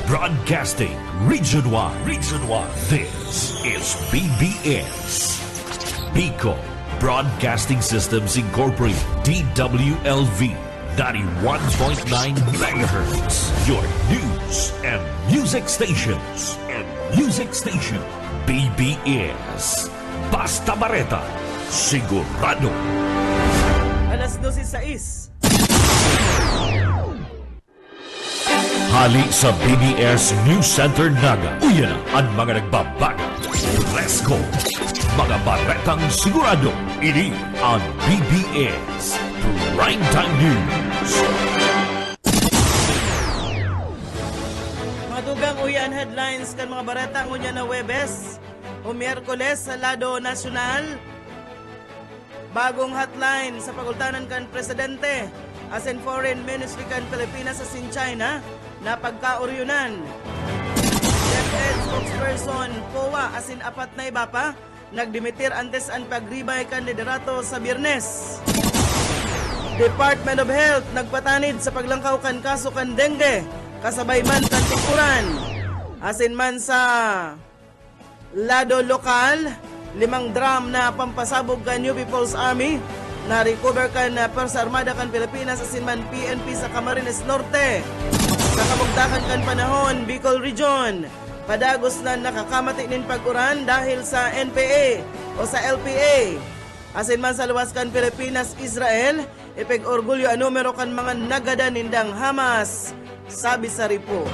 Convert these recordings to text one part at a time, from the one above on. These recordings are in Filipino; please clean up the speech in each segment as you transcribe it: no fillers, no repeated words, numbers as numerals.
Broadcasting Region 1. Region 1. This is BBS. Bicol Broadcasting Systems Incorporated. DWLV. 91.9 MHz. Your news and music stations. BBS. Basta Bareta. Sigurado. Alas 12:06. Hali sa BBS News Center Naga. Uyan ang mga nagbabaga. Presko. Mga baretang sigurado. Ini ang BBS Primetime News. Madugang uyan headlines kan mga bareta ngunya na Webes o Miyerkules sa Lado Nasyonal. Bagong hotline sa pagultanan kan Presidente as in Foreign Ministry kan Pilipinas as in China na pagkauryunan. DepEd spokesperson POA as in apat na iba pa nagdimitir antes ang pagribay kan liderato sa Biyernes. Department of Health nagpatanid sa paglangkaw kan kaso kan dengue kasabay man kan tikuran. Asin man sa lado lokal, 5 drum na pampasabog kan New People's Army na recover kan Persa Armada kan Pilipinas asin man PNP sa Camarines Norte. Sa kamugdakan kan panahon, Bicol Region, padagos na nakakamati nin pag-uran dahil sa NPA o sa LPA. Asin man sa luwas kan Pilipinas, Israel, ipeg-orgulyo ang numero kan mga nagada nindang Hamas, sabi sa report.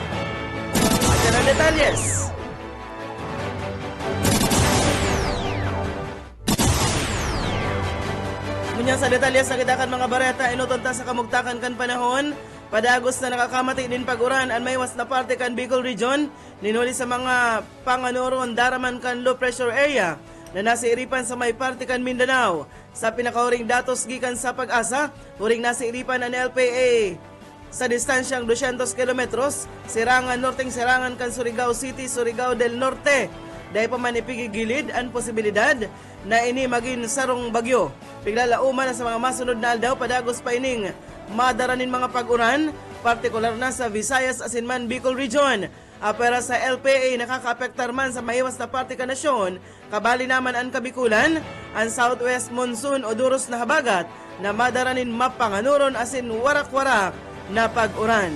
At yan ang detalyes. Ngunyan sa detalyes na kita kan mga bareta, inutunta sa kamugtakan kan panahon, padagos na nakakamati din pag-uran ang maywas na parte kan Bicol Region, ninuli sa mga panganuron daraman kan low pressure area na nasiiripan sa may parte kan Mindanao. Sa pinakauring datos gikan sa Pag-asa, huring nasiiripan ang LPA sa distansyang 200 kilometros, Sirangan Norteng Sirangan kan Surigao City, Surigao del Norte. Dahil pa man ipigigilid ang posibilidad na ini maging sarong bagyo. Piglalauman na sa mga masunod na aldaw, padagos pa ining madaranin mga pag-uran, partikular na sa Visayas asin man Bicol Region. Pero sa LPA nakaka-apektar man sa maiwas na parte ka nasyon, kabali naman ang Kabikulan, ang southwest monsoon o duros na habagat na madaranin mapanganuron asin warak-warak na pag-uran.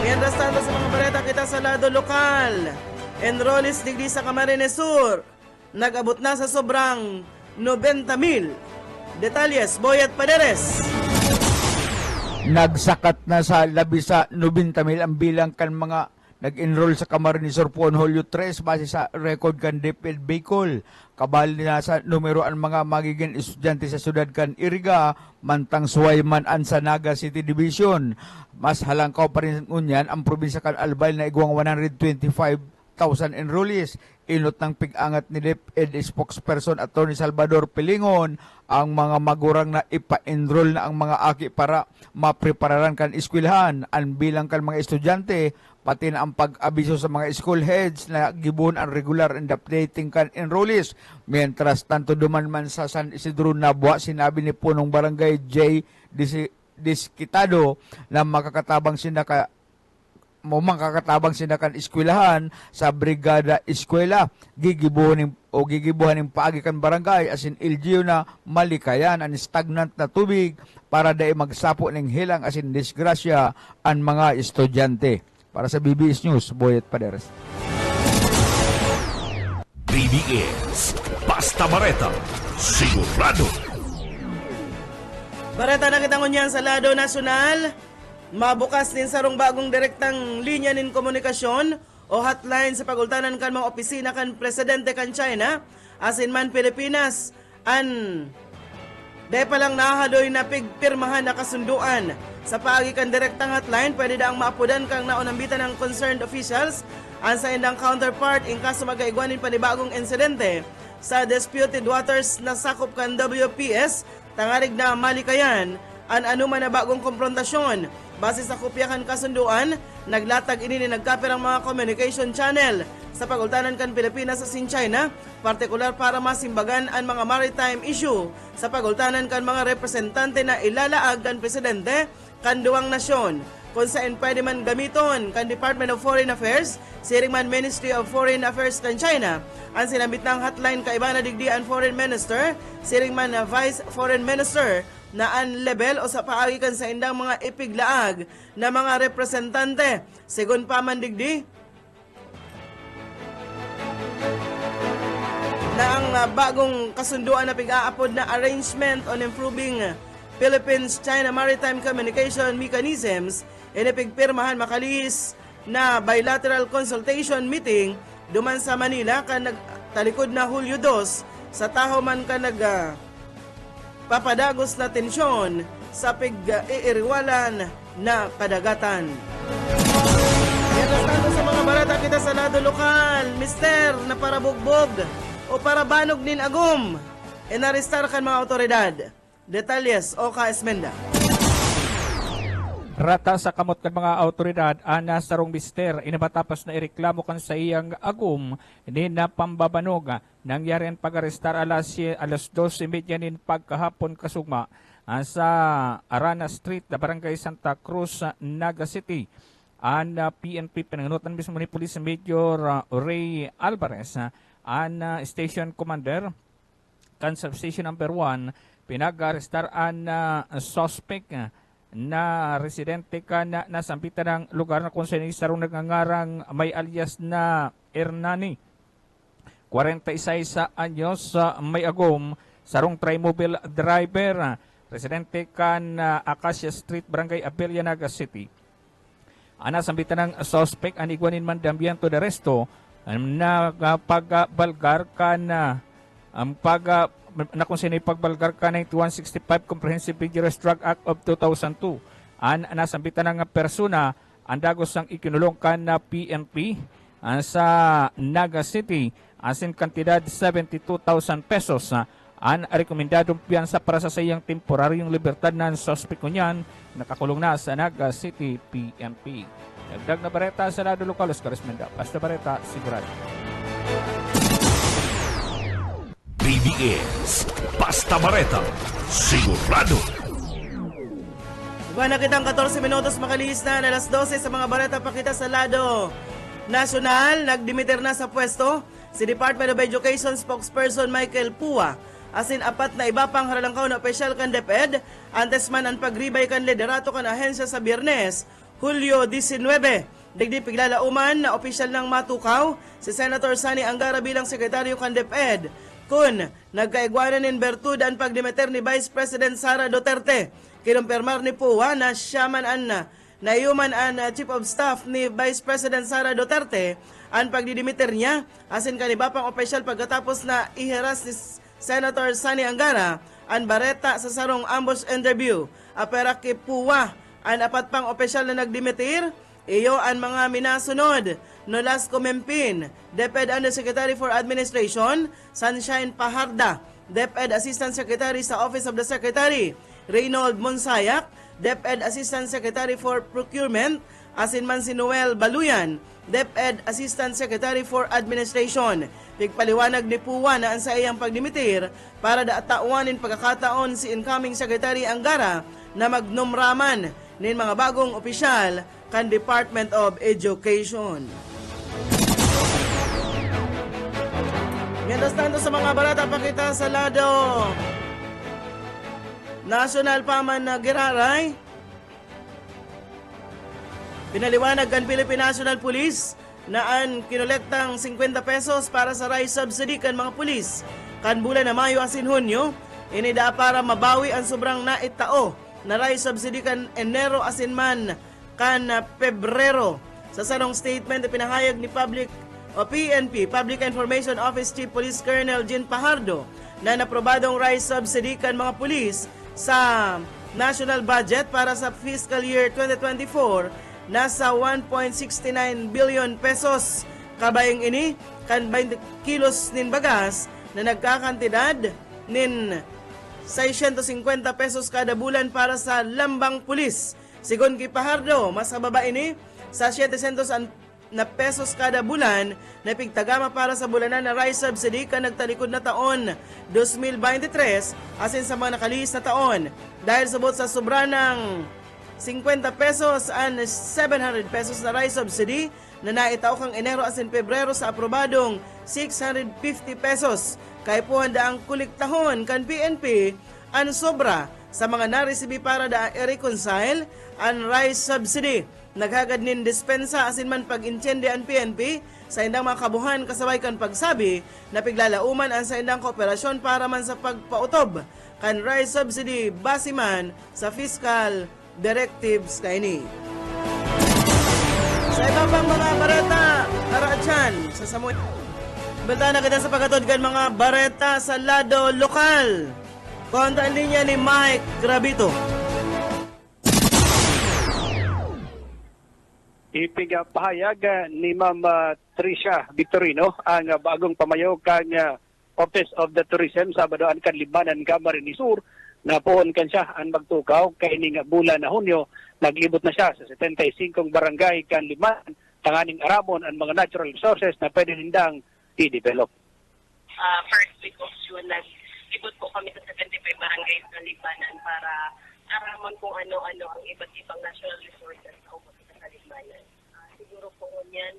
Yan rastando sa mga bareta kita sa lado lokal. Enrollees digdi sa Camarines Sur, nag-abot na sa sobrang 90,000. Detalles, Boyet Paderes. Nagsakat na sa labi sa 90,000 ang bilang kan mga nag-enroll sa Camarines Sur Puon Hulyo 3 base sa record kan DepEd Bicol. Kabali na sa numero ang mga magiging estudyante sa syudad kan Iriga, mantang Suwayman an sa Naga City Division. Mas halangkaw pa rin ngunyan ang probinsya kan Albay na igwang 125,000 enrollees. Inot ng pig-angat ni DepEd spokesperson Atty. Salvador Pilingon ang mga magurang na ipa-enroll na ang mga aki para maprepararan kan eskwelahan ang bilang kan mga estudyante pati na ang pag-abiso sa mga school heads na gibon ang regular and updating kan enrollees. Mientras tanto duman man sa San Isidro Nabua, sinabi ni punong barangay J. Disquitado na makakatabang sinakan eskwelahan sa Brigada Eskwela gigibuhan ng paagi kan barangay asin LGU na malikayan ang stagnant na tubig para dai magsapo ng hilang asin disgrasya ang mga estudyante. Para sa BBS News, Boyet Paderes. BBS Basta Bareta. Sigurado. Bareta na kita ngunyan sa lado nasyonal. Mabukas din sarong bagong direktang linya nin komunikasyon o hotline sa pagultanan kan mga opisina kan Presidente kan China asin man Pilipinas an dahil palang nahahadoy na pigpirmahan na kasunduan sa paagi kan direktang hotline pwede daang maapudan kang naunambitan ng concerned officials ang sa indang counterpart in kaso magaigwanin panibagong insidente sa disputed waters na sakop kan WPS tangarig na malikayan an anuman na bagong komprontasyon. Base sa kopya kan kasunduan, naglatag ini ni nagkapirang mga communication channel sa pagultanan kan Pilipinas sa China, partikular para masimbagan ang mga maritime issue sa pagultanan kan mga representante na ilalaag kan Presidente kan duwang nasyon. kung saan pwede man gamiton kan Department of Foreign Affairs, siring man Ministry of Foreign Affairs kan China, ang sinambit ng hotline kaiba na digdi ang Foreign Minister, siring man na Vice Foreign Minister, na ang level o sa paagi kan sa indang mga ipiglaag na mga representante. Sigun pa man digdi, na ang bagong kasunduan na pig-aapod na Arrangement on Improving Philippines-China Maritime Communication Mechanisms, inipigpirmahan makalihis na bilateral consultation meeting duman sa Manila kan nagtalikod na Hulyo 2 sa taho man ka papadagos na tensyon sa pig-iiriwalan na kadagatan. Yan sa mga barata kita sa lado lokal, Mister na para bugbog o para banog nin agum, inaristar kan mga otoridad. Detalles o Esmenda. Rata sa kamot kan mga autoridad, ana sarong mister, inabatapos na ireklamo kan sa iyang agum, ni na pambabanog, nangyari ang pag-arestar alas 12:30 nin pagkahapon kasugma sa Arana Street, na Barangay Santa Cruz, Naga City. Ang PNP, pinangunutan mismo ni Police Major Ray Alvarez, ang Station Commander, kan Substation Number 1, pinag-arestar ang suspect na residente ka na nasampitan ng lugar na kung saan sarong nagngangarang may alias na Hernani. 46 anyos, may agom, sarong trimobile driver, residente ka na Acacia Street, Barangay Abella, Naga City. Nasampitan ng suspect, ang igwanin man dambiento de resto, na pagbalgar ka na na kung sino pagbalgar ka 9165 Comprehensive Dangerous Drug Act of 2002. Ang nasambitan ng persona, ang dagos ang ikinulong ka na PNP sa Naga City, asin kantidad 72,000 pesos. Ang rekomendadong piyansa para sa sayang temporaryong libertad ng suspect niyan, nakakulong na sa Naga City PNP. Dagdag na bareta sa lado lokal, Oscar Esmenda. Basta bareta, sigurado. BBS Basta Bareta, sigurado. Iba na kitang 14 minutos makalihis na alas 12 sa mga bareta pakita sa lado nasyonal. Nagdimiter na sa pwesto si Department of Education spokesperson Michael Pua. Asin apat na iba pang haralangkaw na opisyal kan DepEd, antes man ang pagribay kan liderato kan ahensya sa Biyernes, Hulyo 19. Digdi piglalauman na opisyal ng matukaw si Senator Sani Angara bilang sekretaryo kan DepEd, kun nagkaigwanan in bertud ang pagdimiter ni Vice President Sara Duterte. Kinumpirmar ni Pua na siya man na human ang Chief of Staff ni Vice President Sara Duterte ang pagdidimiter niya, asin kaniba pang opisyal pagkatapos na iheras ni Senator Sani Angara ang bareta sa sarong ambush interview. Apera kay Pua ang apat pang opisyal na nagdimitir, iyo ang mga minasunod. Nolas Comempin, DepEd Undersecretary for Administration, Sunshine Paharda, DepEd Assistant Secretary sa Office of the Secretary, Reynold Monsayak, DepEd Assistant Secretary for Procurement, asin man si Noel Baluyan, DepEd Assistant Secretary for Administration. Pigpaliwanag ni Puwa na ang sa iyang pagdimitir para daatauanin pagkakataon si incoming Secretary Angara na magnumraman nin mga bagong opisyal kan Department of Education. Mientras tanto sa mga barata pakita sa lado national paman na giraray, pinaliwanag kan Philippine National Police na ang kinulektang 50 pesos para sa rice subsidy kan mga pulis kan bulan na Mayo asin Hunyo, inida para mabawi ang sobrang naitao na rice subsidy kan Enero asin man kan Pebrero. Sa sarong statement pinahayag ni PNP, Public Information Office Chief Police Colonel Jean Pahardo, na naprobadong rice subsidy kan mga pulis sa national budget para sa fiscal year 2024 nasa 1.69 billion pesos. Kabayang ini kan 20 kilos nin bagas na nagkakantidad nin 650 pesos kada bulan para sa lambang pulis. Sigon kay Pahardo, mas mababa ini sa 700 na pesos kada bulan na pigtagama para sa bulanan na rice subsidy ka nagtalikod na taon 2023 asin sa mga nakalihis na taon. Dahil subot sa sobra ng 50 pesos and 700 pesos na rice subsidy na naitaw kang Enero asin Pebrero sa aprobadong 650 pesos. Kay puhanda ang kuliktahon kan PNP ang sobra sa mga naresibi para da i-reconcile ang rice subsidy. Naghagad nin dispensa asin man pag-intende ang PNP sa indang mga kabuhan kasabay kan pagsabi na piglalauman ang sa indang kooperasyon para man sa pagpautob kan rice subsidy base man sa fiscal directives kaini. Sa iba pang mga bareta, Arachan, sa Samoy. Banta na kita sa pagkatod kan mga bareta sa lado lokal. Konta ang linya ni Mike Gravito. Ipigapahayag ni Ma'am Tricia Victorino ang bagong pamayo kang Office of the Tourism sa Badoan kan Libanan, Camarines Sur na pohon kan siya ang magtukaw kay ning bulan na Hunyo. Naglibot na siya sa 75 barangay kan Libanan, tanganing aramon ang mga natural resources na pwede nindang i-develop. First week of June, naglibot po kami sa 75 barangays ng Libanan para aramon kung ano-ano ang iba't ibang natural resources na ubos sa Libanan. Siguro po yan,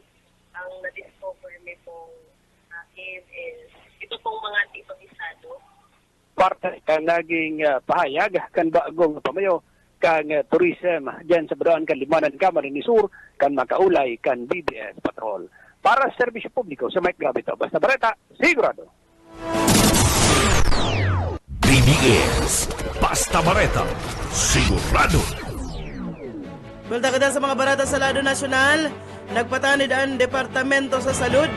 ang na-discover me pong akin is ito pong mga tipag-isado. Parte kang naging pahayag kan bagong pamayo kang tourism diyan sa Badoan kan Libanan, Camarines Sur kan makaulay kan BBS Patrol. Para sa serbisyo publiko sa Mike Gravito, basta bareta, sigurado. BBS Basta Bareta, sigurado. Balta ka sa mga barata sa lado nasyonal, nagpatanid ang Departamento sa Salud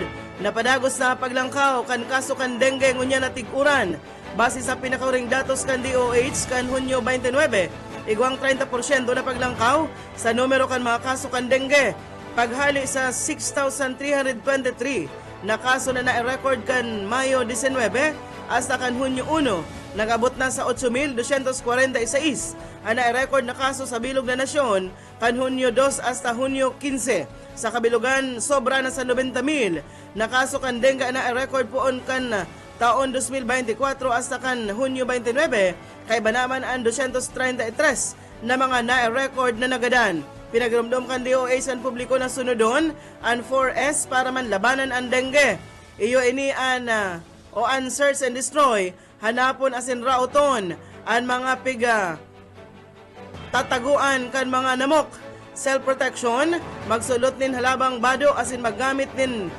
na padagos na paglangkaw kan kaso kan dengue ngunya na tiguran. Base sa pinakauring datos kan DOH kan Hunyo 29, igwang 30% na paglangkaw sa numero kan mga kaso kan dengue. Paghali sa 6,323 na kaso na na-record kan Mayo 19 hasta kan Hunyo 1, nagabot na sa 8,246 ang na-record na kaso sa bilog na nasyon kan Hunyo 2 hasta Hunyo 15. Sa kabilugan, sobra na sa 90,000 na kaso kan dengue na na-record poon kan taon 2024 hasta kan Hunyo 29, kay banaman ang 233 na mga na-record na nagadan. Pinagramdom kan DOA sa publiko na sunodon ang 4S para man labanan ang dengue. Iyo ini an search and destroy, hanapon asin rauton ang mga piga tataguan kan mga namok. Self-protection, magsulot nin halabang bado asin maggamit nin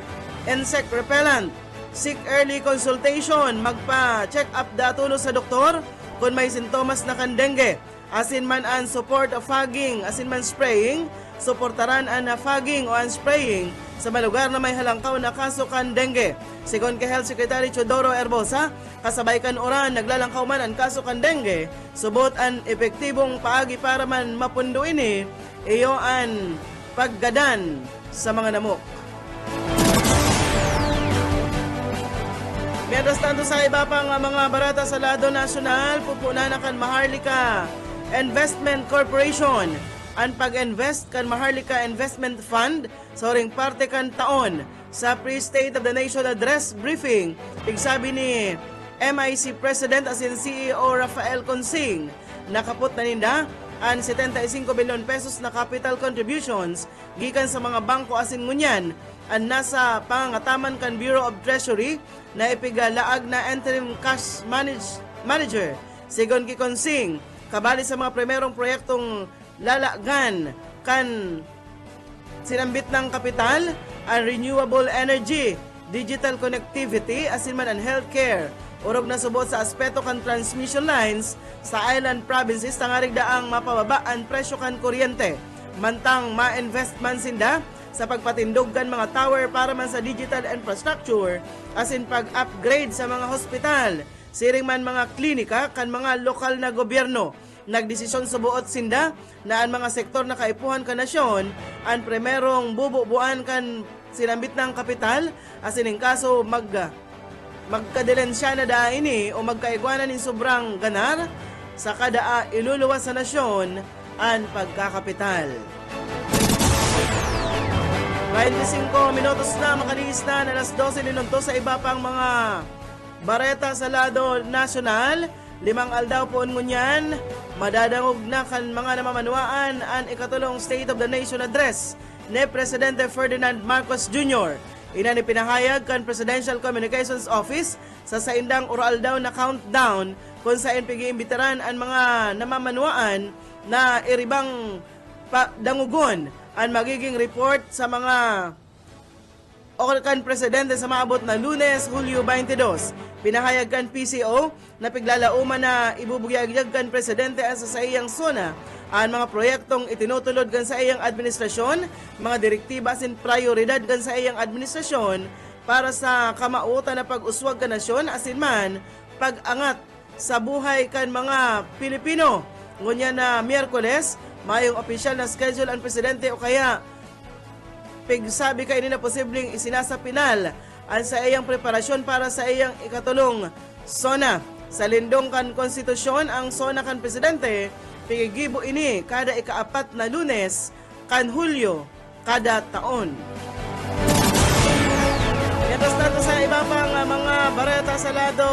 insect repellent. Seek early consultation, magpa-check up datulo sa doktor kung may sintomas na kan dengue. Asin man ang support of fogging, asin man spraying, suportaran ang fogging o ang spraying sa malugar na may halangkaw na kaso kan dengue. Sigon kay Health Secretary Chodoro Herbosa, kasabay kan oran naglalangkaw man ang kaso kan dengue, subot ang epektibong paagi para man mapundo ini, iyo ang paggadan sa mga namok. Mientras tanto sa iba pang mga barata sa lado nasyonal, pupunan kan Maharlika Investment Corporation ang pag-invest kan Maharlika Investment Fund sa oring parte kan taon sa Pre-State of the Nation Address Briefing. Igsabi ni MIC President asin CEO Rafael Consing, nakapot na ninda ang 75 bilyon pesos na capital contributions gikan sa mga bangko asin ngunyan ang nasa pangangataman kan Bureau of Treasury na ipigalaag na interim cash manager. Sigon ki Consing, kabali sa mga primerong proyektong lalagan kan sinambit ng kapital, ang renewable energy, digital connectivity, asin man ang healthcare. Urog na subot sa aspeto kan transmission lines sa island provinces tangarig daang mapababa ang presyo kan kuryente. Mantang ma-invest man sinda sa pagpatindog kan mga tower para man sa digital infrastructure, asin pag-upgrade sa mga hospital, siring man mga klinika kan mga lokal na gobyerno. Nagdesisyon sa buot sinda na ang mga sektor na kaipuhan kan nasyon ang primerong bububuan kan sinambit ng kapital, asin in kaso magkadilensya na da ini o magkaigwanan in sobrang ganar sa kada iluluwas sa nasyon ang pagkakapital. 25 minutos na makaliis na alas 12 ninunto sa iba pang mga bareta sa lado nasyonal. 5 aldaw poon ngunyan, madadangog na kan mga namamanuaan ang ikatulong State of the Nation Address ni Presidente Ferdinand Marcos Jr. Ina ni pinahayag kan Presidential Communications Office sa saindang oral daw na countdown kung saan pag-iimbitaran ang mga namamanuaan na iribang dangugon ang magiging report sa mga kan Presidente sa maabot na Lunes, Hulyo 22. Pinahayag kan PCO na piglalauman na ibubugyag kan Presidente sa iyang zona ang mga proyektong itinutulod kan sa iyang administrasyon, mga direktiba sin prioridad kan sa iyang administrasyon para sa kamautan na pag-uswag kan nasyon asin man pag-angat sa buhay kan mga Pilipino. Ngunya na Miyerkules, mayong opisyal na schedule ang Presidente o kaya pigsabi kay nila posibleng isinasapinal ang sa iyang preparasyon para sa iyang ikatulong zona. Sa lindong kan konstitusyon ang zona kan Presidente, pigigibo ini kada ika-4 na Lunes kan Hulyo kada taon. Yatos nato sa iba pang mga bareta sa lado.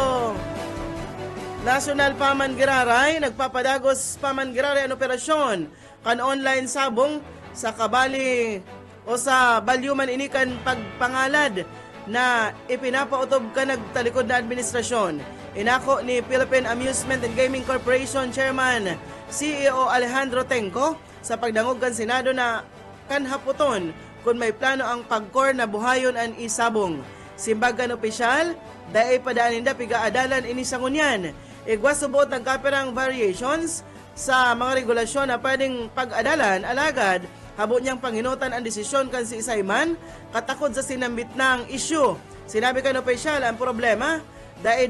National Pamangiraray, nagpapadagos Pamangiraray ang operasyon kan online sabong sa kabali o sa balyuman inikan pagpangalad na ipinapautob ka nagtalikod na administrasyon. Inako ni Philippine Amusement and Gaming Corporation Chairman CEO Alejandro Tenco sa pagdangog kan Senado na kanhaputon kung may plano ang pagkor na buhayon ang isabong. Simbagan opisyal, daay padaaninda pigaadalan inisangunyan. Igwa subot ng kaperang variations sa mga regulasyon na pwedeng pag-adalan alagad habo niyang panginutan ang desisyon kan si Isayman katakod sa sinambit ng issue. Sinabi kan opisyal ang problema dahil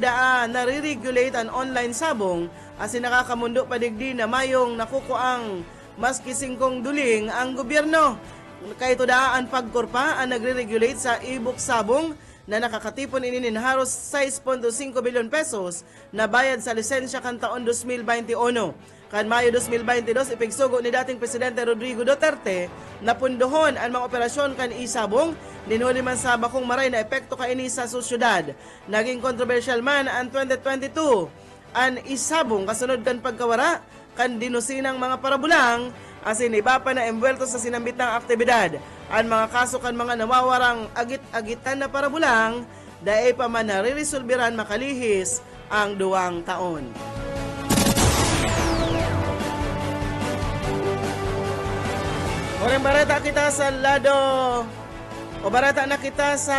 nare-regulate ang online sabong asin nakakamundo padigdi na mayong nakukuang maski 5 duling ang gobyerno. Kay tudaan pagkorpa ang nagre-regulate sa e-book sabong na nakakatipon ini nin haros 6.5 bilyon pesos na bayad sa lisensya kan taon 2021. Kan Mayo 2022, ipigsugo ni dating Presidente Rodrigo Duterte na pundohon ang mga operasyon kan isabong, ninuli man sa bakong maray na epekto kaini sa sosyudad. Naging kontrobersyal man ang 2022, ang isabong kasunod kan pagkawara, kan dinusinang mga parabulang, asin iba pa na embwelto sa sinambitang aktibidad. Ang mga kaso kan mga nawawarang agit-agitan na parabulang, daay pa man naririsolbiran makalihis ang 2 taon. Oreng barata kita sa lado o barata na kita sa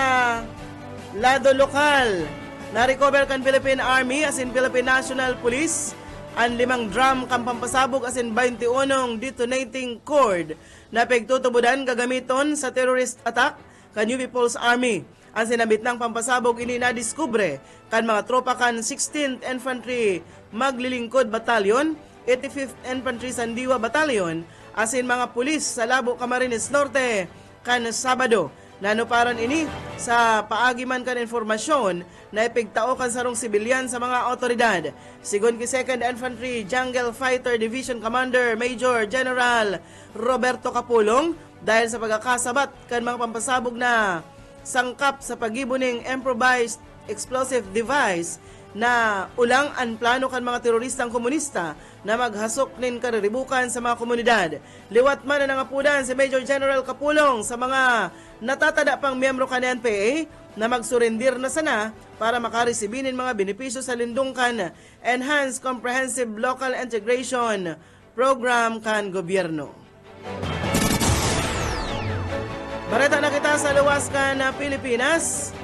lado lokal. Na-recover kan Philippine Army as in Philippine National Police ang 5 drum kang pampasabog as in 21 detonating cord na pagtutubudan gagamiton sa terrorist attack kan New People's Army. Ang sinabit ng pampasabog ini na-diskubre kan mga tropa kan 16th Infantry Maglilingkod Battalion, 85th Infantry Sandiwa Battalion, asin mga pulis sa Labo Camarines Norte kan Sabado. Nanuparan ini sa paagiman kan informasyon na ipigtao kan sarong sibilyan sa mga otoridad. Sigon ki 2nd Infantry Jungle Fighter Division Commander Major General Roberto Capulong dahil sa pagkakasabat kan mga pampasabog na sangkap sa pagibuning improvised explosive device na ulang ang plano kan mga teroristang komunista na maghasok nin kariribukan sa mga komunidad. Liwat man na nangapudan si Major General Capulong sa mga natatada pang miyembro kan NPA na magsurendir na sana para makaresibinin mga benepisyo sa lindong kan Enhanced Comprehensive Local Integration Program kan gobyerno. Barata na kita sa luwas kan Pilipinas.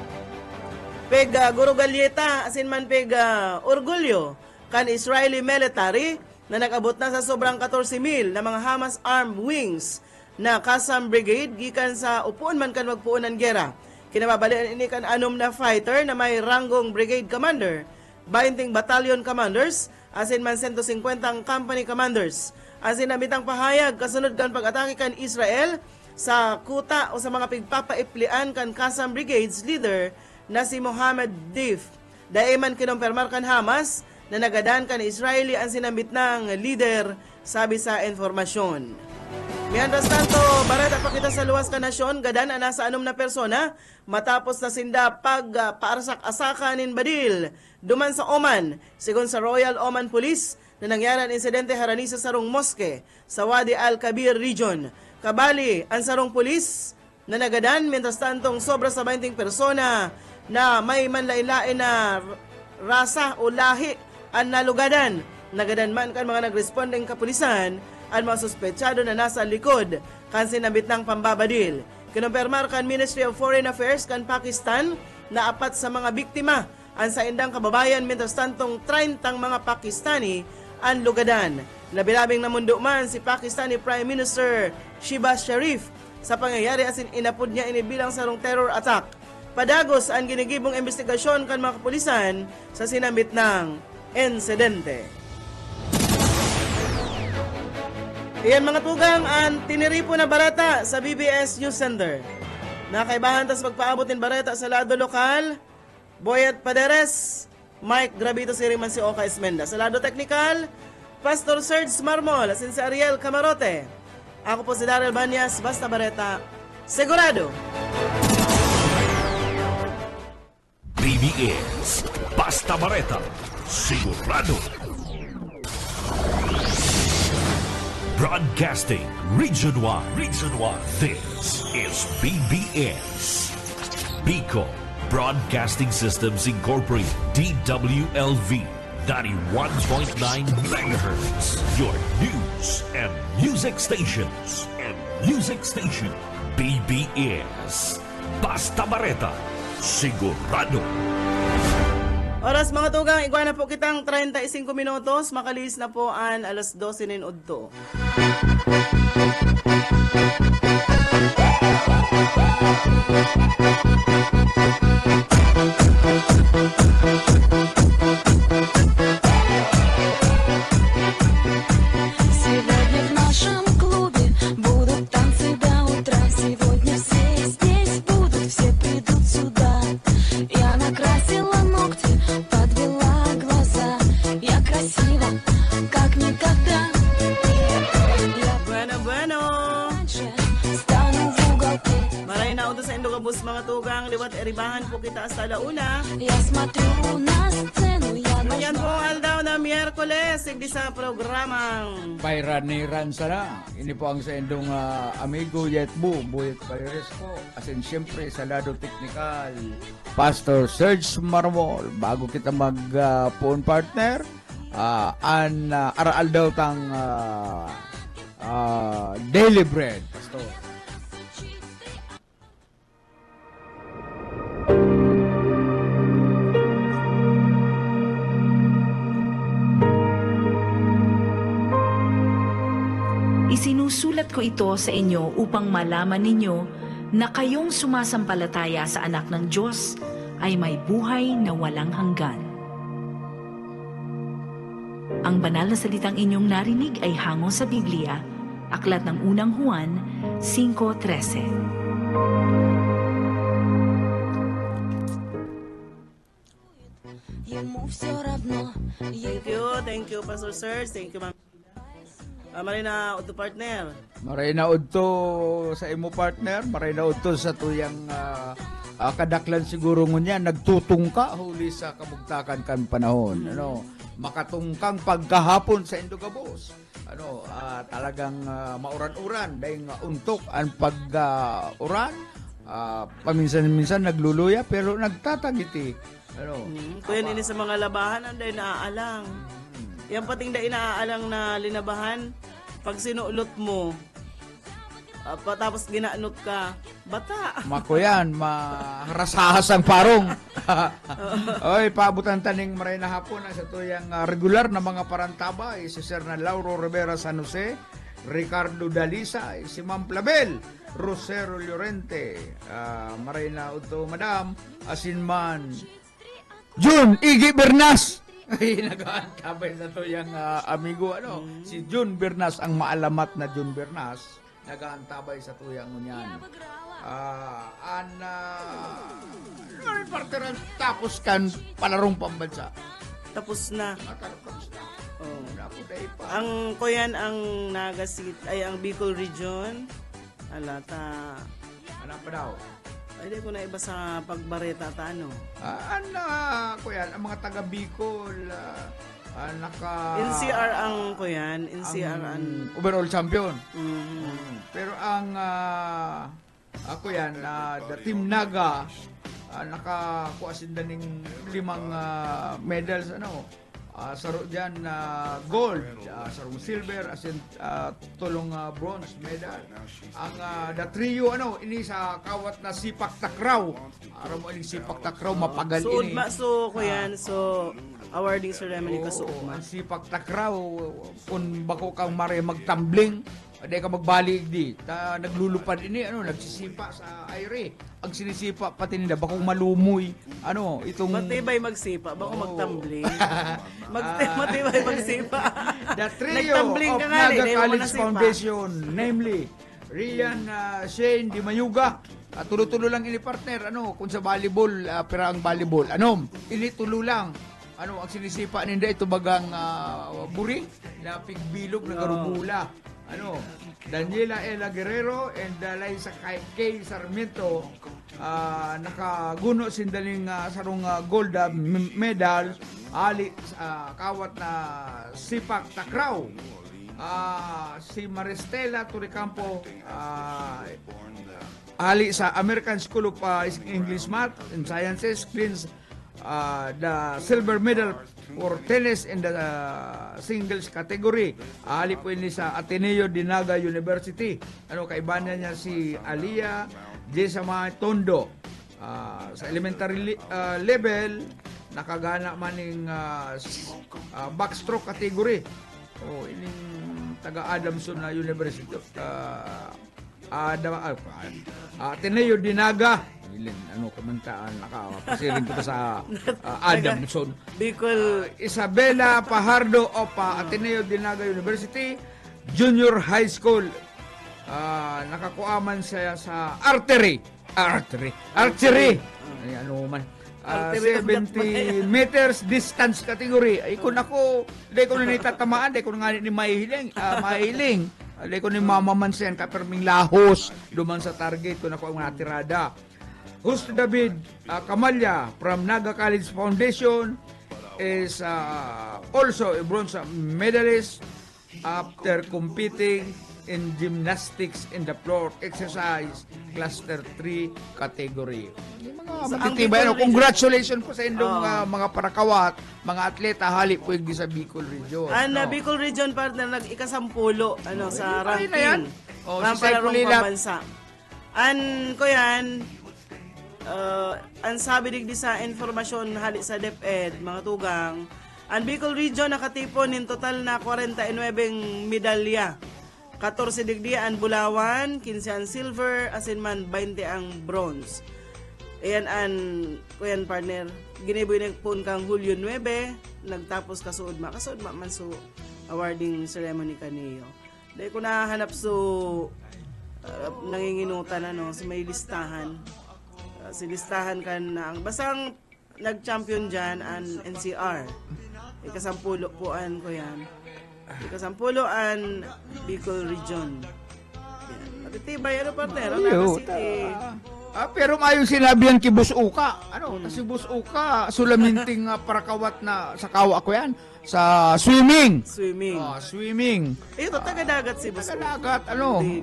Pega Guru Galyeta asin man pega orgulyo kan Israeli military na nag-abot na sa sobrang 14,000 na mga Hamas armed wings na Qassam Brigade gikan sa upuan man kan magpuon ng gera. Kinababalian ini kan anom na fighter na may ranggong brigade commander, 20 battalion commanders, asin man 150 company commanders. Asin namitang pahayag kasunod kan pag-atake kan Israel sa kuta o sa mga pigpapaiplian kan Qassam Brigade's leader na si Mohammed Deif. Daiman kinumpirmar kan Hamas na nagadan kan Israeli ang sinambit ng leader, sabi sa informasyon. Mientras tanto, barata pa kita sa luwas ka nasyon, gadan ana sa 6 na persona, matapos na sinda paarsak-asakanin badil. Duman sa Oman, sigon sa Royal Oman Police, na nangyari ang insidente harani sa Sarong Mosque sa Wadi Al-Kabir Region. Kabali, ang Sarong Police na nagadan, mientras tantong sobra sa 20 persona na may manlain-lain na rasa o lahi ang nalugadan. Nagadan man kan mga nagrespondeng kapulisan ang mga suspetsado na nasa likod kan sinabit ng pambabadil. Kinumpirmar kan Ministry of Foreign Affairs kan Pakistan na apat sa mga biktima ang sa indang kababayan, mientras tantong 30 mga Pakistani ang lugadan. Labi-labing namundo man si Pakistani Prime Minister Shehbaz Sharif sa pangyayari asin inapod niya inibilang sarong terror attack. Padagos ang ginigibong investigasyon kan mga kapulisan sa sinambit ng insidente. Iyan mga tugang ang tiniripo na barata sa BBS News Center. Nakaibahan tas magpaabotin barata sa lado lokal, Boyet Paderes, Mike Gravito Siriman si Oka Esmenda. Sa lado technical, Pastor Serge Marmol, asin si Ariel Camarote. Ako po si Daryl Banyas, Basta Bareta, Sigurado. BBS Basta Bareta, sigurado. Broadcasting Region 1. This is BBS. Bicol Broadcasting Systems Incorporated. DWLV 91.9 MHz. Your news and music stations. BBS Basta Bareta, sigurado. Oras mga tugang, iguana po kitang 35 minutos, makalis na po ang alas 12 nin udto. Сегодня в нашем клубе будут танцы до утра. Сегодня все здесь будут, все придут сюда. Я накрасила ногти, подвела глаза. Я красива, как никогда. Bueno. Раньше стану в уголке. Maray na uto sa Indogabus mga tugang, liwat eribahan po kita hasta launa. Я смотрю на сцену, я Ayan po должна. aldaw na Miyerkules, igdi sa programang Pairaniran sana. Ini po ang sa indong amigo Yetbu, Boyet Pareres po. Asin siyempre sa lado technical, Pastor Serge Marmol. Bago kita mag-phone partner, araal daw tang daily bread, Pastor. Isinusulat ko ito sa inyo upang malaman ninyo na kayong sumasampalataya sa anak ng Diyos ay may buhay na walang hanggan. Ang banal na salitang inyong narinig ay hango sa Biblia, aklat ng unang Juan 5:13. Ему все равно. Thank you Pastor Serge, thank you ma'am. Maray na uto partner. Maray na udto sa imo partner, maray na udto sa tuyang kadaklan siguro ngunya nagtutungka huli sa kabugtakan kan panahon. Ano, makatungkang pagkahapon sa Indogabos. Ano, talagang mauran-uran dahil untok ang pag-uran. Paminsan-minsan nagluluya pero nagtatagiti. Ano, Kuya ini sa mga labahan, anday naaalang. Yan pating da inaalang na linabahan, pag sinuulot mo, tapos ginaanot ka, bata. mako yan, maharasahas ang parong. Oy, paabutan taning maray na hapon sa tuyang regular na mga parantaba, si Sir na Lauro Rivera San Jose, Ricardo Dalisa, si Ma'am Plabel, Rosero Llorente, maray na uto Madam, Asinman, Jun Iggy Bernas. Ay, nag-aantabay sa tuyang amigo, si Jun Bernas, ang maalamat na Jun Bernas, nag-aantabay sa tuyang ngunyan. Reporteran tapos kan palarong pambansa. Tapos na. Tapos na. Oh. Tapos tay pa. Ang kuyan ang Naga City, ay ang Bicol Region. Alata. Ano pa daw? Ay, di ko na iba sa pagbareta ta ano. Kuya, ang mga taga Bicol, naka... NCR ang kuyan. NCR ang... overall champion. Mhm. Pero ang ako yan, the Team Naga, nakakuha sila ng 5 medals, saro dyan gold, sarong silver, as in tulong bronze medal. Ang the trio, ini sa kawat na sipak takraw. Aram mo ini sipak takraw, mapagal So, ini. so kuyan, so awarding ceremony ka sa Oo, ugma. ang sipak takraw, kung bako kang mare magtambling, hindi ka magbalig di. Naglulupad ini, nagsisipa sa aire. Ang sinisipa pati nila, bakong malumoy. Itong... Matibay magsipa, bako magtambling. Matibay magsipa. The trio Nagtambling of ka nga, Naga di mo College nasipa. Foundation, namely, Rian Shane Di Mayuga, tulo-tulo lang ini partner, kung sa volleyball, pero ang volleyball, ini tulo lang. Ang sinisipa ninda ito bagang buri, na pigbilog na garubula. Daniela Ella Guerrero and Liza K. Sarmiento, nakaguno sindaling sarong gold medal, ali kawat na sipak takraw. Si Maristela Turicampo, ali sa American School of English Math and Sciences, cleans the silver medal for tennis in the singles category. Ali po ini sa Ateneo de Naga University. Kaibanan niya si Alia Jesama Tondo. Sa elementary level, nakagana maning backstroke category. Ining taga Adamson na University. Ateneo de Naga. Kamantaan, nakapasirin ko sa Adamson. Bicol. Isabela Pajardo of Ateneo de Naga University Junior High School. Nakakuaman siya sa archery. Archery 70 meters distance category. Ay kung ako, di ko na nitatamaan, di ko na nga ni mahiling. Di ko ni mamamansin ka perming lahos duman sa target ko na ko ang natirada. Justo David Camalya from Naga College Foundation is also a bronze medalist after competing in gymnastics in the floor exercise cluster 3 category. Mga matitibay. Congratulations po sa inyong mga parakawat, mga atleta hali po yung sa Bicol Region. Bicol Region partner nag-ikasampulo sa ranking. Na yan? Si Palarong Sekulila. pambansa. Ko yan, ang sabi digdi sa informasyon hali sa DepEd, mga tugang, ang Bicol Region nakatipon in total na 49 medalya. 14 digdi ang bulawan, 15 ang silver, asin man 20 ang bronze. Ayan kuyan partner, giniboy nagpun kang Hulyo 9, nagtapos kasuod man so awarding ceremony kaniyo. Dahil ko nahanap nanginginutan so may listahan. Silistahan kan na ang basang nag-champion dyan ang NCR. Ikasampulo po ko yan. Ikasampulo ang Bicol Region. Matitibay partner. Naga City. Pero mayong sinabi yan kay Bus Uka. Si Bus Uka, sulaminting parakawat na sa kawa ko yan. Sa swimming. Swimming. Ito, taga-dagat si Bus Uka. Taga-dagat,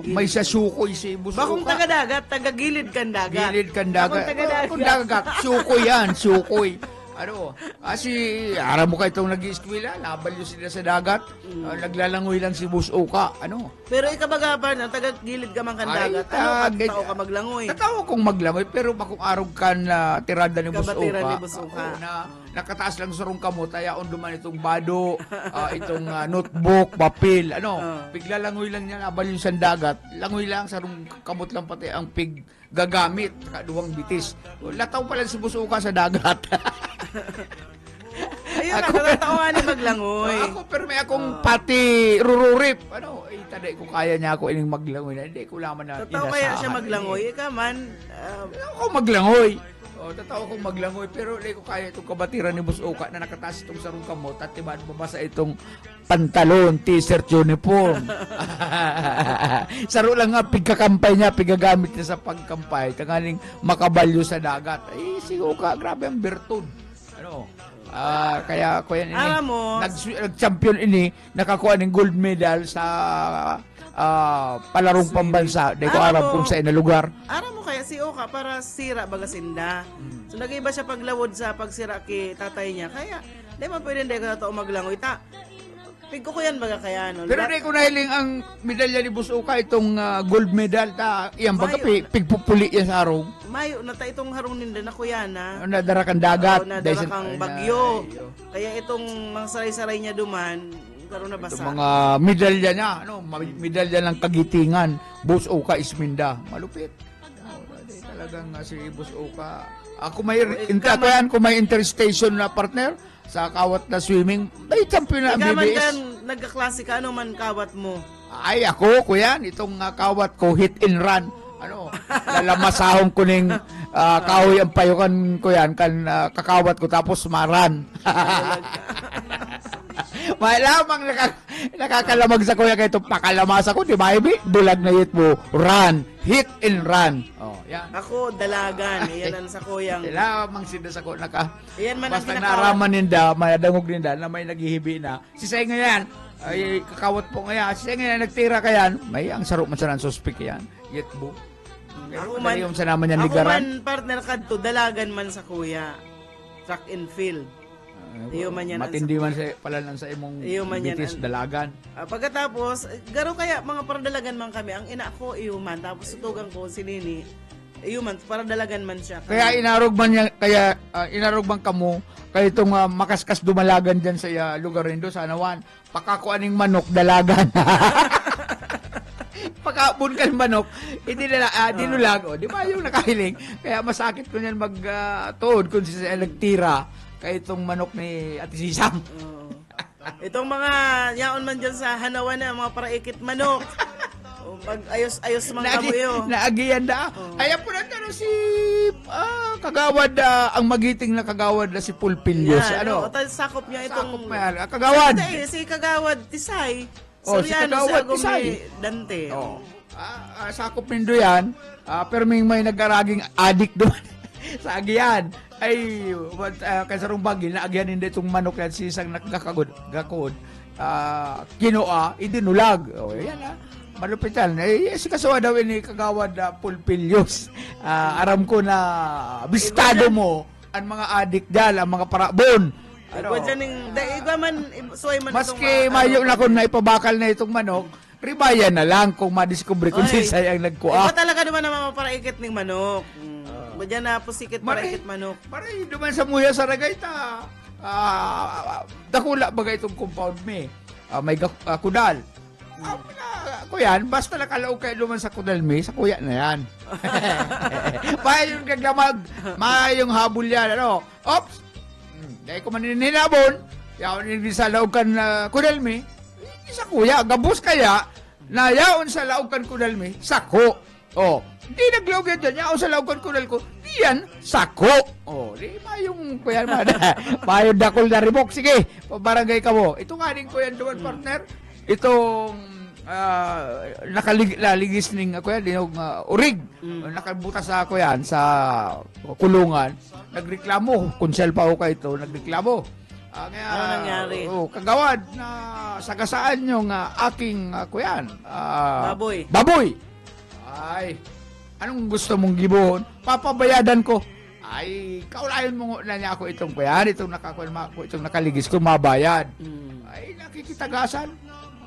may sa sukoy si Bus Uka. Bakong taga-dagat, taga-gilid kan dagat. Gilid kan dagat. Bakong taga-dagat. Kung dagat, sukoy yan, sukoy. Si ara mo kayo itong nag-i-eskwela, labal yun sila sa dagat. Naglalangoy lang si Bus Uka. Pero ikabagapan, taga-gilid ka man kan dagat. Tao ka maglangoy. Tatawa kong maglangoy, pero bakong arog kan tirada ni Bus Kabatira Uka. ni Bus Uka. Nakataas lang sa rong kamot, ayaon duman itong bado, itong notebook, papel, Bigla langoy lang niya, labal yun sa dagat. Langoy lang, sa rong kamot lang pati ang pig gagamit, kaduwang bitis. Lataw pala si Bus Uka sa dagat. Ayun na, natatawa ni maglangoy. Ako, pero may akong pati rururip. Taday ko kaya niya ako ining maglangoy na. Hindi ko laman na Totoo kaya siya maglangoy. Ika man, ako maglangoy. tatawa kong maglangoy, pero hindi ko kaya itong kabatiran ni Boss Oka na nakataas itong sarong kamot at tibaan babasa itong pantalon, t-shirt, uniform. Saro lang nga, pigkakampay niya, pigagamit niya sa pagkampay, tangaling makabalyo sa dagat. Ay, si Oka, grabe ang bertud. Ano? Kaya ko yan ini. Alam mo, Nag-champion ini, nakakuha ng gold medal sa palarong pambansa. Di ko Alam alam mo, kung saan na lugar. Aram mo kaya si Oka para sira bagasinda. So nag-iba siya paglawod sa pagsira kay tatay niya. Kaya di man pwede hindi ka tao maglangoy ta. Pigko ko yan baga kaya no. Pero di ko nahiling ang medalya ni Boss Oka, itong gold medal ta. Iyan baga Mayo. pigpupuli yan sa arong. Mayo na ta itong harong ninda na kuya na. Nadara kang dagat. Nadala kang bagyo. Kaya itong mga saray-saray niya duman, karon na basa. Itong mga medalya niya, medalya ng kagitingan. Boss Oka Isminda. Malupit. Talagang si Boss Oka. Kung may interstation na partner sa kawat na swimming, may champion na ang Ikaw man BBS. kan nagkaklase ka, ano man kawat mo? Ay, ako, kuya, itong kawat ko, hit and run. Ano, lalamasahong ko ning kahoy ang payukan ko yan, kakawat ko, tapos maran. May lamang nakakalamag sa kuya, kaya itong pakalamasa ko, di ba, Ibi? Bulag na hit mo, run, hit and run. Oh, yan. Ako, dalagan. Iyan ang sa kuyang. Lamang sinda sa ko, Iyan man ang basta kinakawat. naraman ninda, may dangog ninda na may naghihibi na. Si Say ngayon, ay kakawat po ngayon. Si Say ngayon, nagtira ka yan. May ang sarap man sa suspik yan. Yetbo. Ako man, Yung sa naman yan ako ligaran. man partner kadto, dalagan man sa kuya. Track and field. Iyo man yan. Matindi man sa palanan sa imong Iyo man yan bitis ang- dalagan. Pagkatapos, garo kaya mga paradalagan man kami. Ang ina ko, iyo man. Tapos tutugang ko, si Nini. Iyo man, paradalagan man siya. Kaya inarog man yan, inarog man kamo kaya itong makaskas dumalagan dyan sa lugar nindo sa Anawan. Pakakuaning manok dalagan. Pagkabun ka ng manok, dinulag, di ba yung nakahiling? Kaya masakit ko niyan mag-tuod kung siya nagtira kaya itong manok ni Ate Sisam. Itong mga yaon man dyan sa Hanawan na, mga paraikit manok. Mag-ayos-ayos mga kamuyo. Naagiyan na. Kaya po na si kagawad, ang magiting na kagawad na si Pulpilios. Yan, Ano? sakop niya itong... Sakop mo yan. Kagawad. Hindi, si Kagawad Tisay. Oh, si Soriano Kagawad sa Agumi Tisay. Dante. Oh. Sakop nindo yan. Pero may nagkaraging adik doon sa agian. Ay, kasarong bagil na agian hindi itong manok yan si isang nakakagod. Kinoa, idinulag. O, yan malupit yan. Si Kasuwa daw ini kagawad Pulpilios. Aram ko na bistado mo ang mga adik dyan, ang mga parabon. Ano? Iba man, suway man Maski mayo na kung naipabakal na itong manok, ribaya na lang kung madiscover kung si Say ang Iba nagkuha. talaga naman ang mga paraikit ng manok. Diyan na pusikit paraikit manok. Maray, duman sa muya sa ragayta. Dakula bagay itong compound me. May kudal. Kuyan, basta nakalaog kayo duman sa kudal me, sa kuya na yan. May yung gaglamag, may yung habol yan. Ano? Ops! Dahil ko maninabon, yaon hindi sa laukan kudalmi, sa kuya, gabos kaya, na yaon sa laukan kudalmi, sako. Oh, hindi naglaog yan dyan, yaon sa laukan kudal ko, yan, sako. Oh, di ba yung kuya naman, mayong dakol na ribok, sige, pabarangay ka mo. Ito nga din kuya duman partner, itong nakaligis ning ako yan, dinog urig. Nakabutas sa ako yan sa kulungan. Nagreklamo, konsyel pa ako kayo ito, nagreklamo. Ano nangyari? Kagawad na sagasaan yung aking kuyan. Baboy. Baboy! Ay, anong gusto mong gibuhon? Papabayadan ko. Ay, kaulayan mo na niya ako itong kuyan, itong nakaligis ko, mabayad. Ay, nakikitagasan.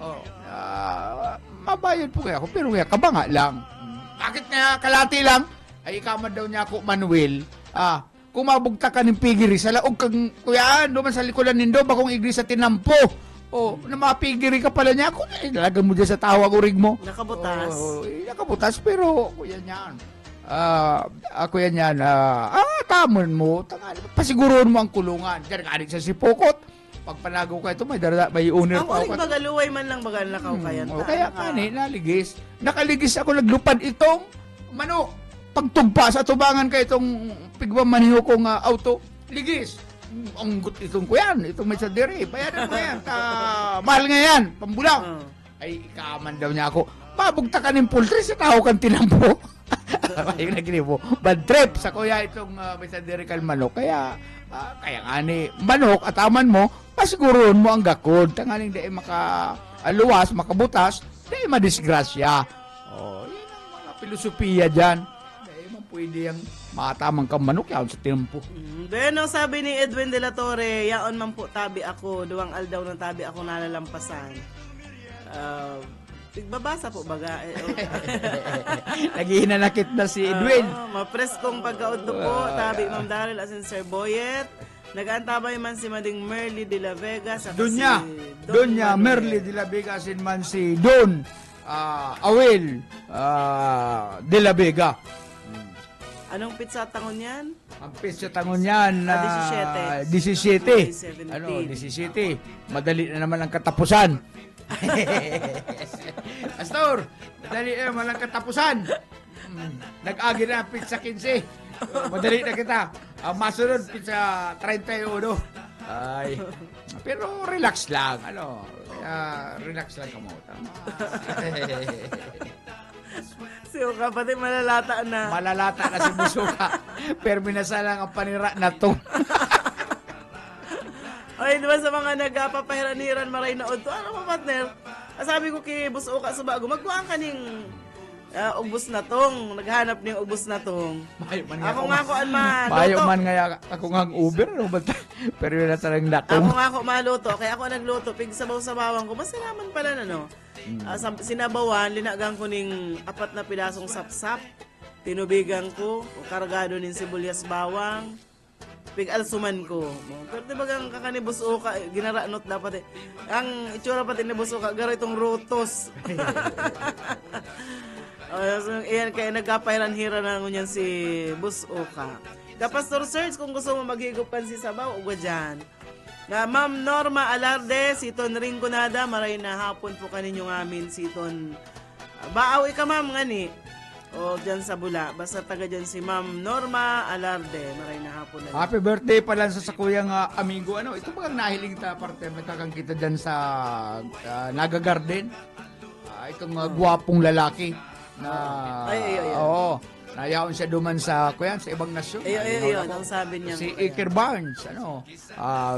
Oh, mabayad po kaya ako, pero kaya kabanga lang. Bakit nga kalati lang? Ay, ikamad daw niya ako, Manuel. Kung mabugta ka ng pigiri, sa laog kang, kuya, duman sa likulan nindo, bakong igri sa tinampo. Na mapigiri ka pala niya, ako, nalagan mo dyan sa tawag urig mo. Nakabutas. Nakabutas, pero, kuya niyan. Kuya niyan, tamon mo, pasiguruhan mo ang kulungan. Diyan kanig sa sipokot. Pag panago ka ito, may owner Ang pa uling bagaluway man lang bagal nakaw kayan. Kaya naligis. Nakaligis ako, naglupad itong manok. pagtugpa sa tubangan kay itong pigmamaniho kong auto, ligis. Ang gut itong ko yan, itong may sadiri, bayaran ko yan, mahal nga yan, pambulang. Ay, ikaman daw niya ako, pabugta ka ng poultry sa tao kang tinampo. Ay, nagribo, bad trip sa kuya itong may sadiri kang manok, kaya nga ni manok at aman mo, pasiguroon mo ang gakod, tangaling di makaluwas, makabutas, di madisgrasya. Oh, yun ang mga filosofiya dyan. Di man pwede yung matamang kang manok yan sa tempo. Bueno, sabi ni Edwin de la Torre, yaon man po tabi ako, duwang aldaw ng tabi ako nalalampasan. Tigbabasa po baga. Naghihinanakit na si Edwin. Mapreskong pagkaudto po, tabi Ma'am Daryl as in Sir Boyet. Nag-antabay man si Mading Merly de la Vega sa Donya Merly de la Vega sin man si Don Awel de la Vega. Anong pizza tangon yan? Ang pizza tangon yan 17. 17. Ano, 17. Madali na naman ang katapusan. Pastor, madali na naman ang katapusan. Nag-agi na pizza 15. Madali na kita. Ang masunod pizza 31. Ay. Pero relax lang, ano. Relax lang kamo. Tama. Si Uka pati malalata na. Malalata na si Busuka. Pero minasa lang ang panira na to. Ay, di ba sa mga nagpapahiraniran maray na odto? Ano mo, partner? Sabi ko kay Busuka sa bago, magkuhaan ka ning ubos na tong. Naghanap ning ubos na tong. Ako nga ko an man. Mayo man nga ako nga ang Uber. No? Pero yun na talagang natong. Ako nga ko maluto. Kaya ako nagluto. Pig sabaw-sabawan ko. Masalaman pala na, no? Sinabawan, linagang ko ning 4 na pilasong sapsap. Tinubigan ko, kargado ning sibuyas bawang. Pig-alsuman ko. Pero diba ang kakanibus uka, ginaranot dapat eh. Ang itsura pati ni Busuka, garo itong rotos. So, iyan, kaya nagkapairan-hira na ngunyan si Busuka. Kapastor Serge, kung gusto mo maghigop si sabaw, uga dyan. Nga, Ma'am Norma Alarde, siton Ringo Nada, maray na hapon po kaninyong amin, siton baaw ika ma'am nga ni. O dyan sa Bula, basta taga dyan si Ma'am Norma Alarde, maray na hapon na. Happy birthday pala sa kuyang amigo. Ano, ito bagang nahiling ta parte, magkakang kita dyan sa Naga Garden. Itong gwapong lalaki na oo. Nayaon siya duman sa kuyan sa ibang nasyon. Ayun, ang sabi niya. Si Iker Barnes, ano,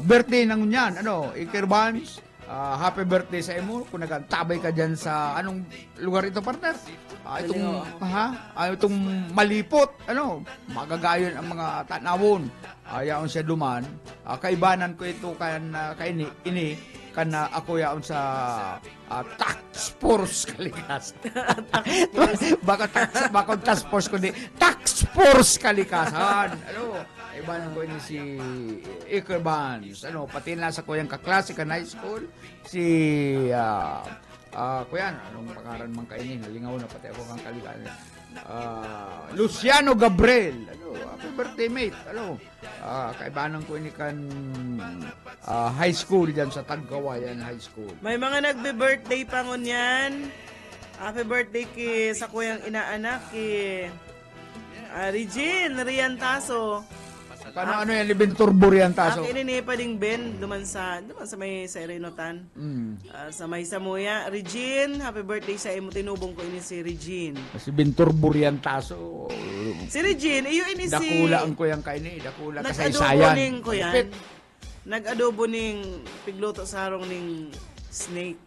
birthday nang yan, ano, Iker Barnes, happy birthday sa imo. Kung nagtabay ka diyan sa anong lugar ito, partner? Itong malipot, ano, magagayon ang mga tanawon. Yaon siya duman. Kaibanan ko ito ini kana ako yaon sa tax force kalikasan. Baka tax force ko di tax force kalikasan. Ano, ibanan ko ini si Iker Barnes. Ano, pati na sa kuyang kaklase ka high school si kuyan, anong pangaran man kainin, nalingaw na pati ako kang kalikasan. Luciano Gabriel, ano, happy birthday mate, ano, kaibanan ko ini kan high school dyan sa Tagkawayan High School. May mga nagbe-birthday pa ngunyan. Happy birthday sa kuyang inaanak Regine Riantaso. Ano yan, Libin Turbo Riantaso? Akin ini pa ding Ben, duman sa may Serenotan. Sa may Samuya. Regine, happy birthday sa imo. Tinubong ko ini si Regine. Si Binturbo Riantaso. Si Regine, iyo ini si... Dakula ang kuyang kaini, dakula kasaysayan. Nag-adobo ning kuyan. Nag-adobo ning pigluto sa harong ning snake.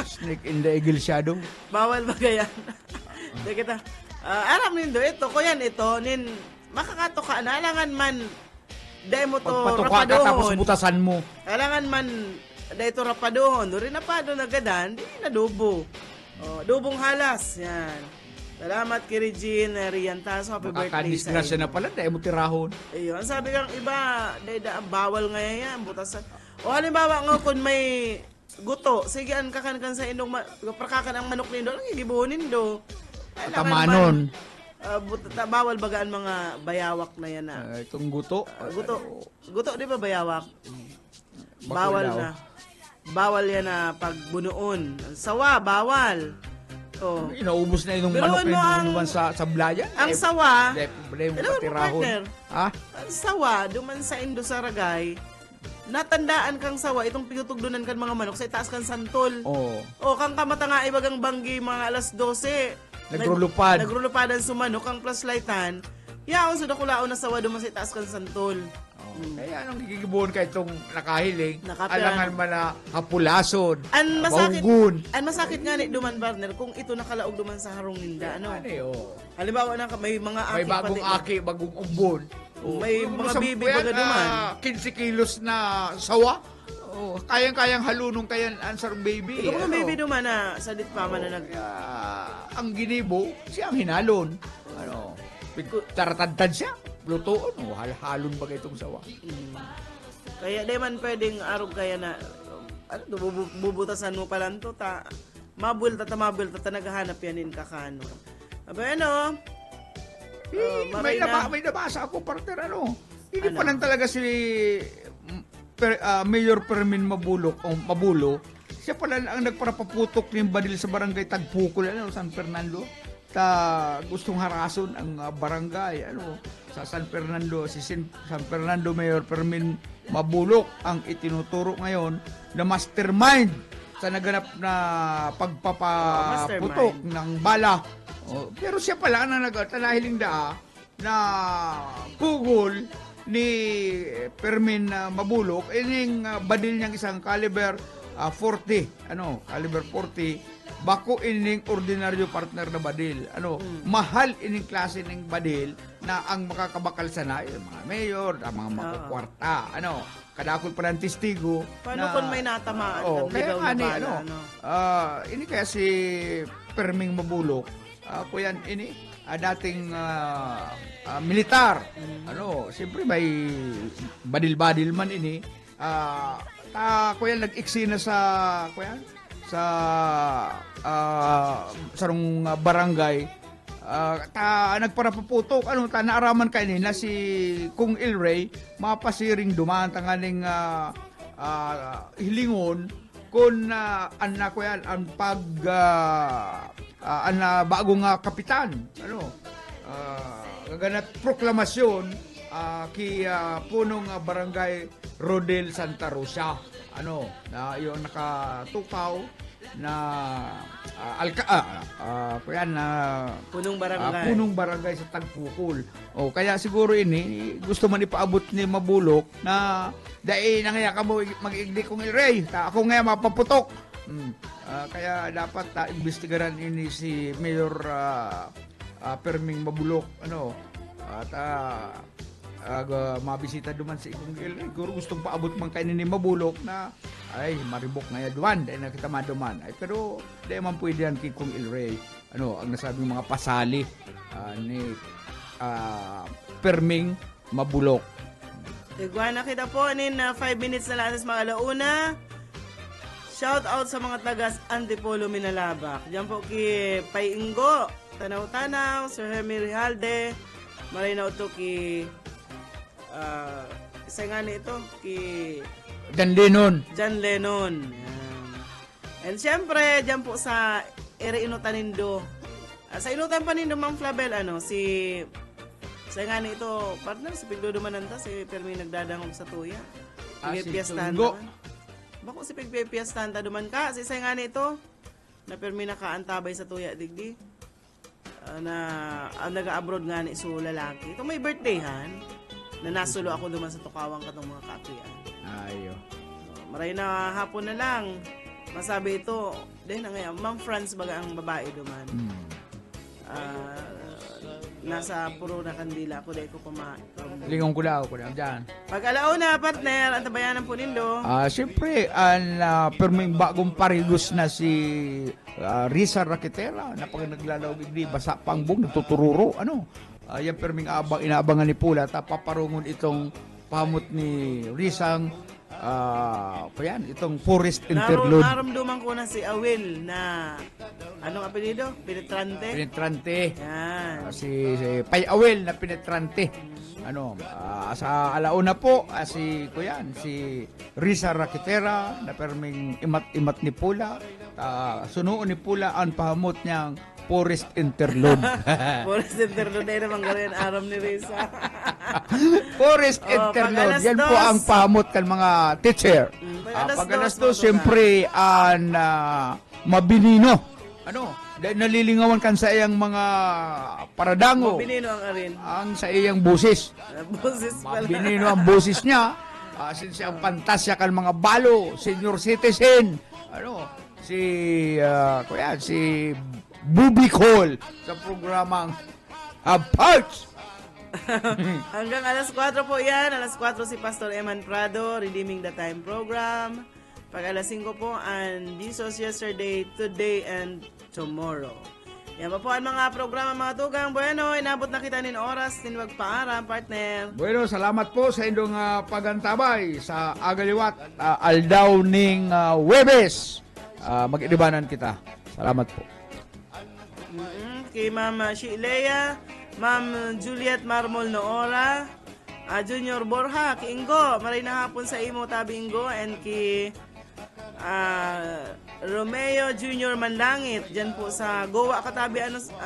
Snake in the eagle shadow. Bawal ba kaya? Di kita. Aram nindo ito, kuyan ito, makakato ka na, alangan man dahil mo to pagpatuka ka tapos butasan mo. Alangan man dahil to rapadohon, doon rin napado na gadan, di na dubo. Dubong halas, yan. Salamat kay Regine Riantaso, happy birthday sa iyo. Makakadisgrasya na pala, dahil mo tirahon. Ayun, sabi kang iba, dahil bawal nga yan, butasan. O halimbawa nga kung may guto, sige an kakan sa indong, prakakan ang manok nindo, lang igibunin do. Tamanon. Bawal bagaan mga bayawak na yan na. Itong guto. Guto di ba bayawak? Bawal na. Bawal yan na pagbunuon. Sawa, bawal. Oh. Inaubos na yung Pero manok ano na ang- duman sa blayan. Ang sawa, Hindi mo alam mo, patirahon. partner, Ha? ang sawa, duman sa Indo Saragay, natandaan kang sawa, itong pinutugdunan kan mga manok, sa itaas kan santol. Oo. O kang kamata nga ibagang banggi mga alas 12. Nagrulupad. Nagrulupadan sumanok ang flashlightan. Yaon sa dakulaon na sawa duman sa itaas kan santol. Kaya anong gigibuon ka itong nakahiling, Nakapira. alangan man na hapulason, An masakit, maugun. an masakit nga ni duman partner kung ito nakalaog duman sa harong ninda, ano? Oh. Halimbawa na may mga aki May bagong pati. aki, bagong umbon. May mga bibi baga duman. 15 kilos na sawa. Oh, kayang-kayang halunong kayan answer baby. Ikaw mga ano? baby duman na sa ditpama na nag... Kaya, ang ginibo, siya ang hinalon. Ano, taratantad siya. Lutoon, halhalon ba itong sawa? Kaya di man pwedeng arog kaya na ano, bubutasan mo pala to ta mabul ta naghahanap yanin kakano. Aba ano? May nabasa ako, partner, ano? Hindi Ano? pa lang talaga si Mayor Permin Mabulo, siya pala ang nagparapaputok ng badil sa barangay Tagpukol, ano, San Fernando. Gustong harason ang barangay, ano, sa San Fernando. San Fernando Mayor Permin Mabulok ang itinuturo ngayon na mastermind sa naganap na pagpapaputok ng bala. Pero siya pala ang nagtanahiling daa na pugol ni Permin Mabulok, ining badil niyang isang caliber 40, caliber 40, bako ining ordinaryo partner na badil. Mahal ining klase ng badil na ang makakabakal sana yung mga mayor, ang mga makakwarta, kadakol pa ng testigo. Paano kung may natamaan Oh, ng kaya ligaw na bala, ini kaya si Perming Mabulok, kuyan ini, dating militar. Siyempre may badil-badil man ini. Kuyan nag-eksena sa sarong barangay. Nagparapaputok, naaraman kayo na si Kung Ilray, mapasiring dumaan tanganing hilingon kung ko yan, ang bagong kapitan, gaganap proklamasyon kay punong barangay Rodel Santa Rosa, na yung nakatukaw na punong barangay sa Tagpukol. Kaya siguro ini gusto man ipaabot ni Mabulok na dai nangaya ka mo mag-igdi kong Ilray, ako nga mapaputok. Kaya dapat imbestigaran ini si Mayor Perming Mabulok, at mabisita duman si Ikong Ilray. Siguro gustong paabot man kayo ni Mabulok na ay maribok nga duman, dahil nakita maduman. Pero dahil man pwede yan kay Kong Ilray. Ang nasabing mga pasali ni Perming Mabulok. Iguana kita po nin 5 minutes na lang mga alauna. Shout out sa mga tagas Antipolo Minalabak. Diyan po kay Payingo, Tanaw-Tanaw, Sir Hermie Rijalde, marinaw to kay isa nga ito kay John Lennon. Yan. And syempre, dyan po sa ere inutan nindo. Sa inutan pa nindo, Ma'am Flabel, sa nga ito, partner, si Pigdo Dumananta, si Permi nagdadangog sa tuya. Si Pigpiyastahan Tunggo. naman. Bako si Pigpiyastahan ta duman ka, sa nga ito, na Permi nakaantabay sa tuya, digdi. Ang nag-abroad nga ni so lalaki. Ito may birthdayhan, na nasulo ako duman sa tukawang katong mga kapian. Ayo. Maray na hapon na lang. Masabi ito, dahil na ngayon, Ma'am Franz baga ang babae duman. Nasa puro na kandila ako, dahil ko Lingon ko daw dyan. Pag alauna, partner, ang tabayanan po nindo. Siyempre, ang Perming bagong parigos na si Risa Raquetera, na pag naglalawig di basa pangbong, nagtutururo, yan Perming inaabangan ni Pula, paparungon itong pamot ni Risang, itong forest interlude. Naramduman ko na si Awil na, anong apelido? Penetrante. Yan. Si Pay Awel na Penetrante. Sa alauna po, si Risa Raquetera na Perming imat ni Pula, sunuon ni pula ang pahamot niyang forest interlude. Forest interlude na naman gano'n aram ni Risa. Forest Oh, interlude. pag alas Yan po dos. ang pahamot kan mga teacher. Pag Pag alas alas dos, dos, mga siyempre, ang mabinino. Ano? Dahil nalilingawan kan sa iyang mga paradango. Mabinino ang arin. Ang sa iyang busis. Boses pala. Mabinino ang busis niya. Since ang pantasya kan mga balo, senior citizen. Ano? Si Bubicol sa programang Parts. Hanggang alas 4 po yan. Alas 4 si Pastor Eman Prado, Redeeming the Time program. Pag alas 5 po, ang Jesus Yesterday, Today, and Tomorrow. Yan pa po ang mga programa, mga tugang. Bueno, inabot na kita nin oras, tinwag paaram, partner. Bueno, salamat po sa inyong pagantabay sa agaliwat aldaw ning Webes. Mag-inibanan kita. Salamat po. Kay Ma'am Shilea, Ma'am Juliet Marmol Noora, Junior Borja, kay Ingo, maray na hapon sa imo tabi Ingo, and kay Romeo Junior Manlangit, dyan po sa Goa katabi,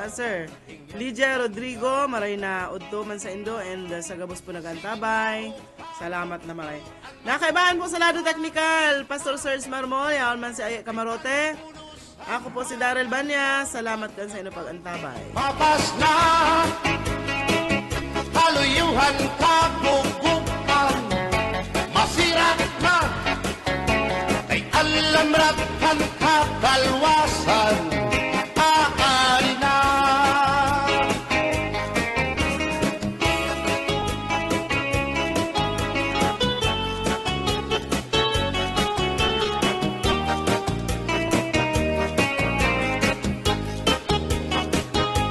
sir. Lydia Rodrigo, maray na udto man sa Indo, and sa Gabos po nagantabay. Salamat na maray. Nakaibahan po sa lado technical, Pastor Serge Marmol, yaon man si Aya Camarote. Ako po si Daryl Banya. Salamat kan sa inyo pag-antabay. Papas na kaluyuhan kagugupan, masira na ay alam rat kan kakalwasan.